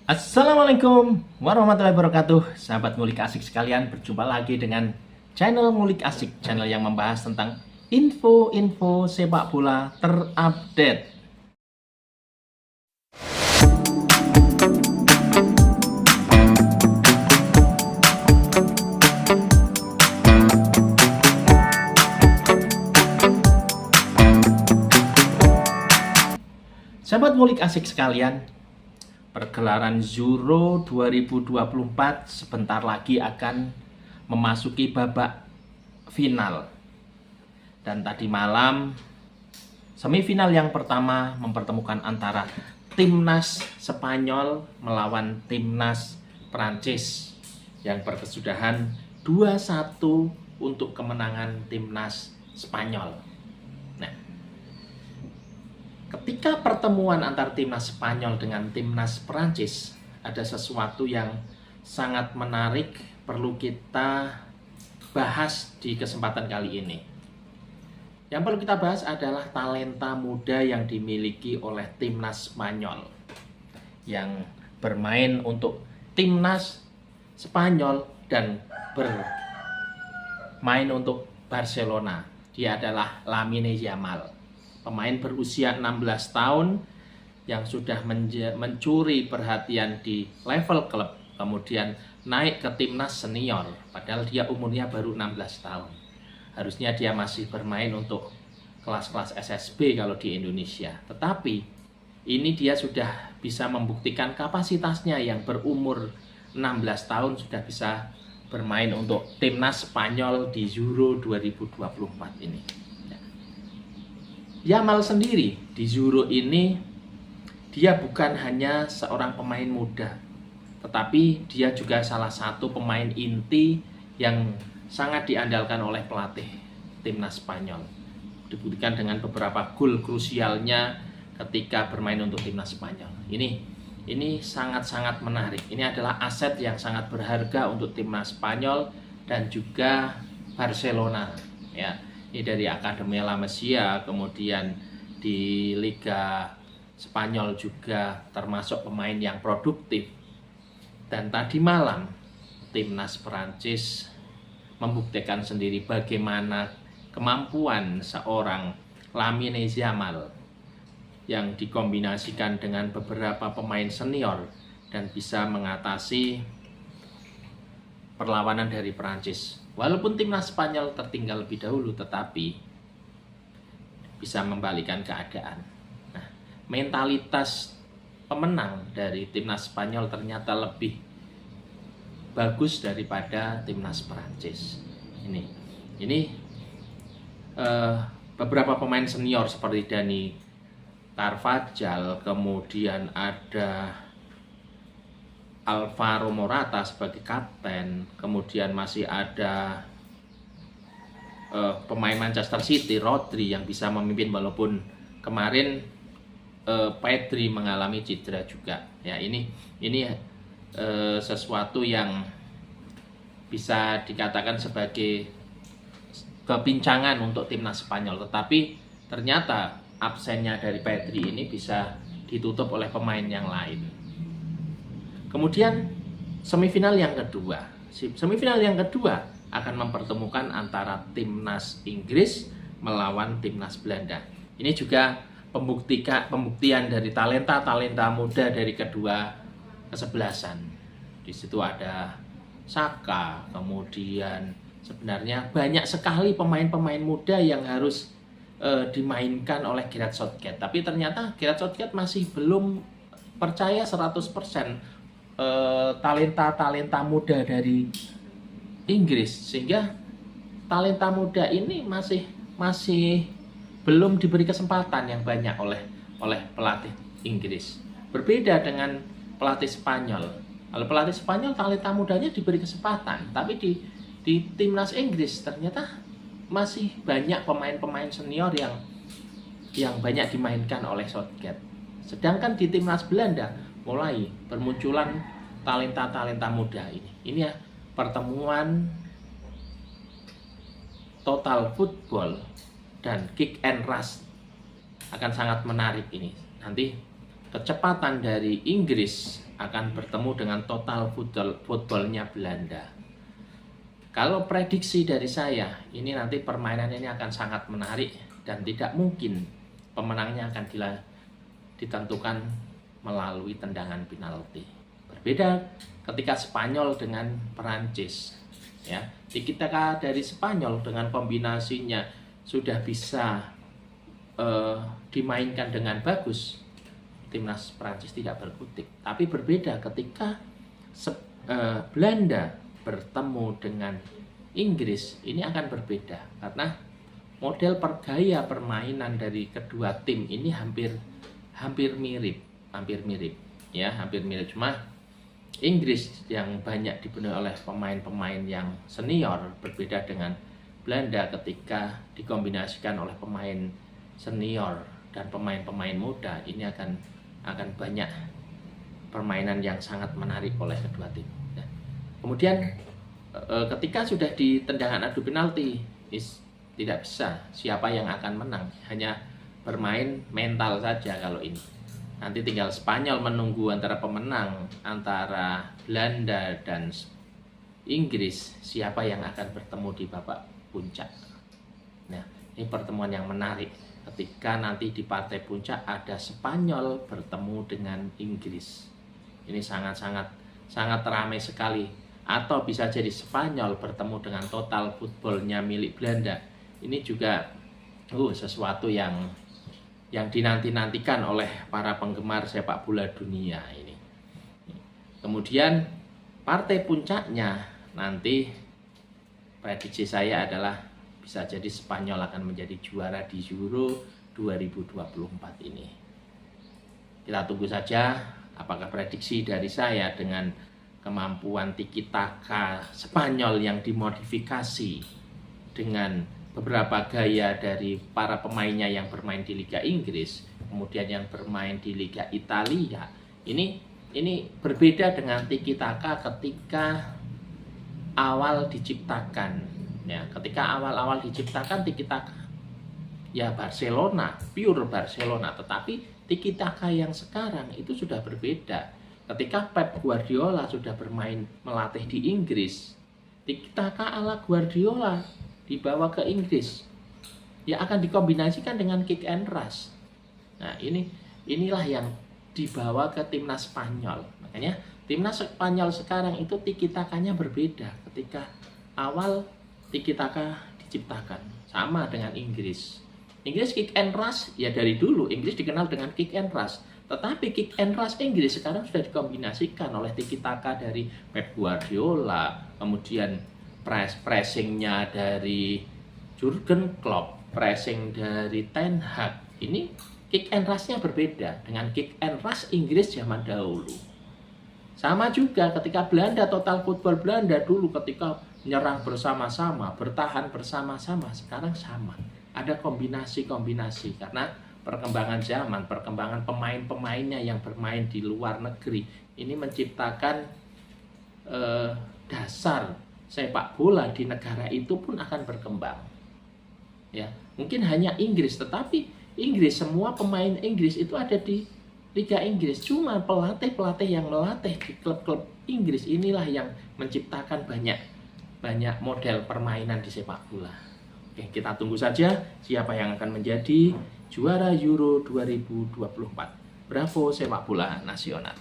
Assalamualaikum warahmatullahi wabarakatuh. Sahabat ngulik asik sekalian, berjumpa lagi dengan channel Ngulik Asik, channel yang membahas tentang info-info sepak bola terupdate. Sahabat ngulik asik sekalian, pergelaran Euro 2024 sebentar lagi akan memasuki babak final. Dan tadi malam semifinal yang pertama mempertemukan antara timnas Spanyol melawan timnas Prancis yang berkesudahan 2-1 untuk kemenangan timnas Spanyol. Nah, ketika pertemuan antar timnas Spanyol dengan timnas Prancis, ada sesuatu yang sangat menarik perlu kita bahas di kesempatan kali ini. Yang perlu kita bahas adalah talenta muda yang dimiliki oleh timnas Spanyol yang bermain untuk timnas Spanyol dan bermain untuk Barcelona. Dia adalah Lamine Yamal, pemain berusia 16 tahun yang sudah mencuri perhatian di level klub, kemudian naik ke timnas senior, padahal dia umurnya baru 16 tahun. Harusnya dia masih bermain untuk kelas-kelas SSB kalau di Indonesia. Tetapi ini dia sudah bisa membuktikan kapasitasnya yang berumur 16 tahun sudah bisa bermain untuk timnas Spanyol di Euro 2024 ini. Yamal sendiri di Euro ini dia bukan hanya seorang pemain muda, tetapi dia juga salah satu pemain inti yang sangat diandalkan oleh pelatih timnas Spanyol. Dibuktikan dengan beberapa gol krusialnya ketika bermain untuk timnas Spanyol. Ini sangat-sangat menarik. Ini adalah aset yang sangat berharga untuk timnas Spanyol dan juga Barcelona. Ya, ini dari Akademi La Masia, kemudian di Liga Spanyol juga termasuk pemain yang produktif. Dan tadi malam timnas Prancis membuktikan sendiri bagaimana kemampuan seorang Lamine Yamal yang dikombinasikan dengan beberapa pemain senior dan bisa mengatasi perlawanan dari Prancis. Walaupun timnas Spanyol tertinggal lebih dahulu, tetapi bisa membalikan keadaan. Nah, mentalitas pemenang dari timnas Spanyol ternyata lebih bagus daripada timnas Prancis. Ini beberapa pemain senior seperti Dani Carvajal, kemudian ada Alvaro Morata sebagai kapten, kemudian masih ada pemain Manchester City, Rodri, yang bisa memimpin walaupun kemarin Pedri mengalami cedera juga. Ya, ini sesuatu yang bisa dikatakan sebagai kepincangan untuk timnas Spanyol, tetapi ternyata absennya dari Pedri ini bisa ditutup oleh pemain yang lain. Kemudian semifinal yang kedua akan mempertemukan antara timnas Inggris melawan timnas Belanda. Ini juga pembuktian dari talenta muda dari kedua kesebelasan. Di situ ada Saka, kemudian sebenarnya banyak sekali pemain-pemain muda yang harus dimainkan oleh Gareth Southgate. Tapi ternyata Gareth Southgate masih belum percaya 100% talenta muda dari Inggris, sehingga talenta muda ini masih belum diberi kesempatan yang banyak oleh pelatih Inggris. Berbeda dengan pelatih Spanyol. Kalau pelatih Spanyol talenta mudanya diberi kesempatan, tapi di timnas Inggris ternyata masih banyak pemain-pemain senior yang banyak dimainkan oleh Southgate. Sedangkan di timnas Belanda mulai bermunculan talenta muda ini. Ini ya pertemuan total football dan kick and rush akan sangat menarik ini. Nanti kecepatan dari Inggris akan bertemu dengan total footballnya Belanda. Kalau prediksi dari saya, ini nanti permainan ini akan sangat menarik dan tidak mungkin pemenangnya akan ditentukan melalui tendangan penalti. Berbeda ketika Spanyol dengan Perancis, ya. Tiki-taka dari Spanyol dengan kombinasinya sudah bisa dimainkan dengan bagus. Timnas Perancis tidak berkutik. Tapi berbeda ketika Belanda bertemu dengan Inggris, ini akan berbeda karena model gaya permainan dari kedua tim ini hampir mirip, ya, hampir mirip. Cuma Inggris yang banyak dipenuhi oleh pemain-pemain yang senior berbeda dengan Belanda ketika dikombinasikan oleh pemain senior dan pemain-pemain muda. Ini akan banyak permainan yang sangat menarik oleh kedua tim. Nah, kemudian ketika sudah di tendangan adu penalti, tidak bisa siapa yang akan menang, hanya bermain mental saja kalau ini. Nanti tinggal Spanyol menunggu antara pemenang antara Belanda dan Inggris, siapa yang akan bertemu di babak puncak. Nah, ini pertemuan yang menarik ketika nanti di partai puncak ada Spanyol bertemu dengan Inggris. Ini sangat ramai sekali. Atau bisa jadi Spanyol bertemu dengan total footballnya milik Belanda. Ini juga sesuatu yang dinanti-nantikan oleh para penggemar sepak bola dunia ini. Kemudian partai puncaknya nanti prediksi saya adalah bisa jadi Spanyol akan menjadi juara di Euro 2024 ini. Kita tunggu saja apakah prediksi dari saya dengan kemampuan tiki-taka Spanyol yang dimodifikasi dengan beberapa gaya dari para pemainnya yang bermain di Liga Inggris, kemudian yang bermain di Liga Italia. Ini berbeda dengan tiki-taka ketika awal diciptakan. Ya, ketika awal-awal diciptakan tiki-taka ya Barcelona, pure Barcelona, tetapi tiki-taka yang sekarang itu sudah berbeda. Ketika Pep Guardiola sudah bermain melatih di Inggris, tiki-taka ala Guardiola dibawa ke Inggris, ya akan dikombinasikan dengan kick and rush. Nah, inilah yang dibawa ke timnas Spanyol. Makanya timnas Spanyol sekarang itu tiki-takanya berbeda ketika awal tiki-taka diciptakan, sama dengan Inggris. Inggris kick and rush, ya dari dulu Inggris dikenal dengan kick and rush. Tetapi kick and rush Inggris sekarang sudah dikombinasikan oleh tiki-taka dari Pep Guardiola, kemudian pressingnya dari Jurgen Klopp, pressing dari Ten Hag. Ini kick and rush-nya berbeda dengan kick and rush Inggris zaman dahulu. Sama juga ketika Belanda, total football Belanda dulu ketika menyerang bersama-sama, bertahan bersama-sama, sekarang sama. Ada kombinasi-kombinasi karena perkembangan zaman, perkembangan pemain-pemainnya yang bermain di luar negeri ini menciptakan dasar sepak bola di negara itu pun akan berkembang. Ya, mungkin hanya Inggris, tetapi Inggris, semua pemain Inggris itu ada di Liga Inggris. Cuma pelatih-pelatih yang melatih di klub-klub Inggris inilah yang menciptakan banyak model permainan di sepak bola. Oke, kita tunggu saja siapa yang akan menjadi juara Euro 2024. Bravo sepak bola nasional.